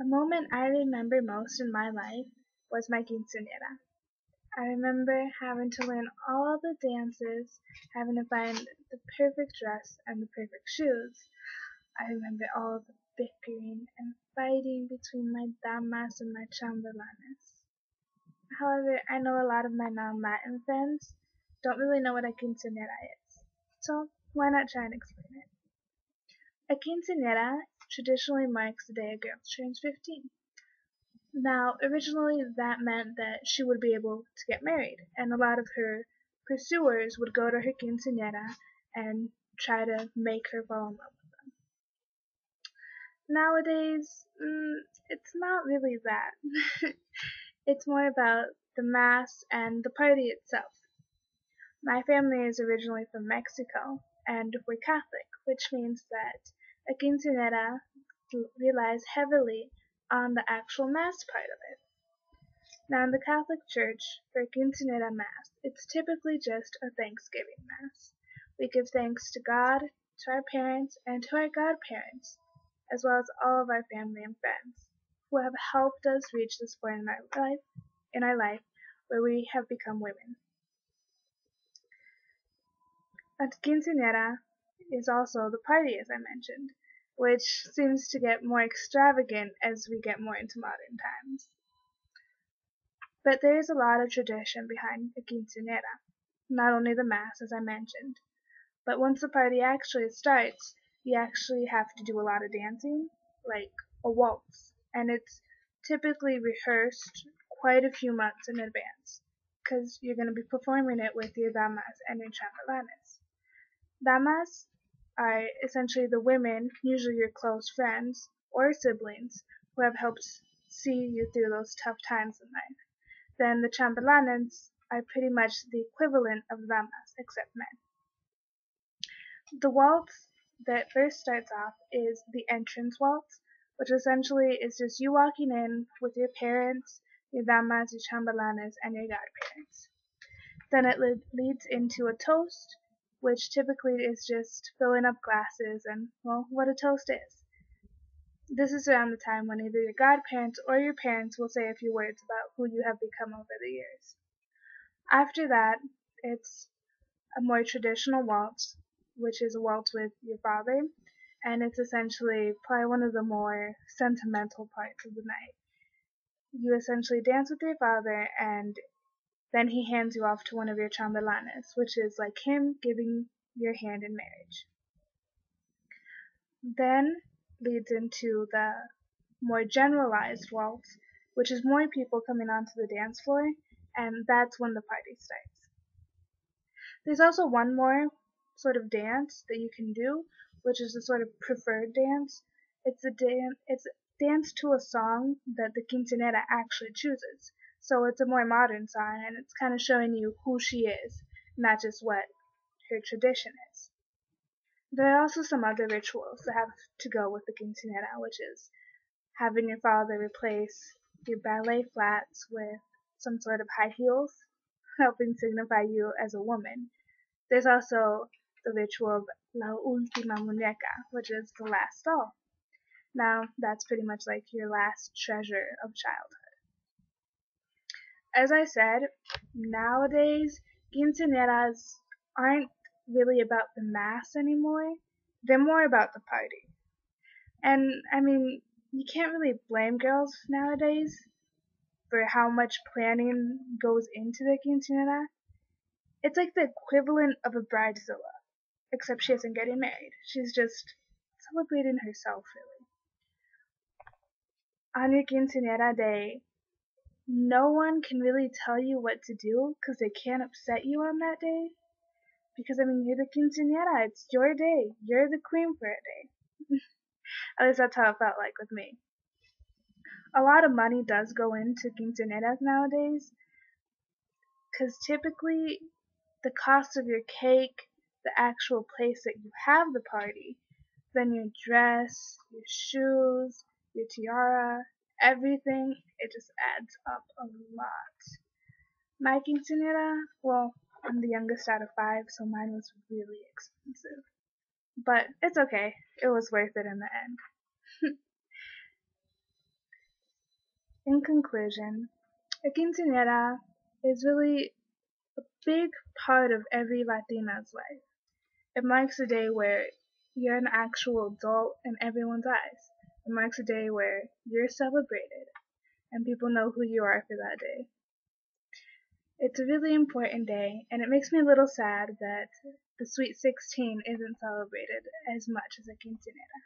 The moment I remember most in my life was my quinceañera. I remember having to learn all the dances, having to find the perfect dress and the perfect shoes. I remember all the bickering and fighting between my damas and my chambelanes. However, I know a lot of my non-Latin friends don't really know what a quinceañera is, so why not try and explain it? A quinceañera traditionally marks the day a girl turns 15. Now, originally that meant that she would be able to get married, and a lot of her pursuers would go to her quinceañera and try to make her fall in love with them. Nowadays, it's not really that. It's more about the mass and the party itself. My family is originally from Mexico, and we're Catholic, which means that a quinceañera relies heavily on the actual mass part of it. Now, in the Catholic Church, for a quinceañera mass, it's typically just a Thanksgiving mass. We give thanks to God, to our parents, and to our godparents, as well as all of our family and friends, who have helped us reach this point in our life where we have become women. A quinceañera is also the party, as I mentioned, which seems to get more extravagant as we get more into modern times. But there is a lot of tradition behind a quinceañera, not only the mass, as I mentioned, but once the party actually starts, you actually have to do a lot of dancing, like a waltz, and it's typically rehearsed quite a few months in advance, because you're going to be performing it with your damas and your chambelanes. Damas are essentially the women, usually your close friends or siblings, who have helped see you through those tough times in life. Then the chambelanes are pretty much the equivalent of damas, except men. The waltz that first starts off is the entrance waltz, which essentially is just you walking in with your parents, your damas, your chambelanes, and your godparents. Then it leads into a toast, which typically is just filling up glasses and, well, what a toast is. This is around the time when either your godparents or your parents will say a few words about who you have become over the years. After that, it's a more traditional waltz, which is a waltz with your father, and it's essentially probably one of the more sentimental parts of the night. You essentially dance with your father, and then he hands you off to one of your chambelanes, which is like him giving your hand in marriage. Then leads into the more generalized waltz, which is more people coming onto the dance floor, and that's when the party starts. There's also one more sort of dance that you can do, which is a sort of preferred dance. It's a dance to a song that the quinceañera actually chooses. So it's a more modern song, and it's kind of showing you who she is, not just what her tradition is. There are also some other rituals that have to go with the quinceañera, which is having your father replace your ballet flats with some sort of high heels, helping signify you as a woman. There's also the ritual of la última muñeca, which is the last doll. Now, that's pretty much like your last treasure of childhood. As I said, nowadays, quinceañeras aren't really about the mass anymore. They're more about the party. And, I mean, you can't really blame girls nowadays for how much planning goes into the quinceañera. It's like the equivalent of a bridezilla, except she isn't getting married. She's just celebrating herself, really. On your quinceañera day, no one can really tell you what to do because they can't upset you on that day. Because, I mean, you're the quinceañera. It's your day. You're the queen for a day. At least that's how it felt like with me. A lot of money does go into quinceañeras nowadays because typically the cost of your cake, the actual place that you have the party, then your dress, your shoes, your tiara, everything, it just adds up a lot. My quinceañera, well, I'm the youngest out of 5, so mine was really expensive. But it's okay. It was worth it in the end. In conclusion, a quinceañera is really a big part of every Latina's life. It marks a day where you're an actual adult in everyone's eyes. It marks a day where you're celebrated and people know who you are for that day. It's a really important day, and it makes me a little sad that the Sweet 16 isn't celebrated as much as a quinceañera.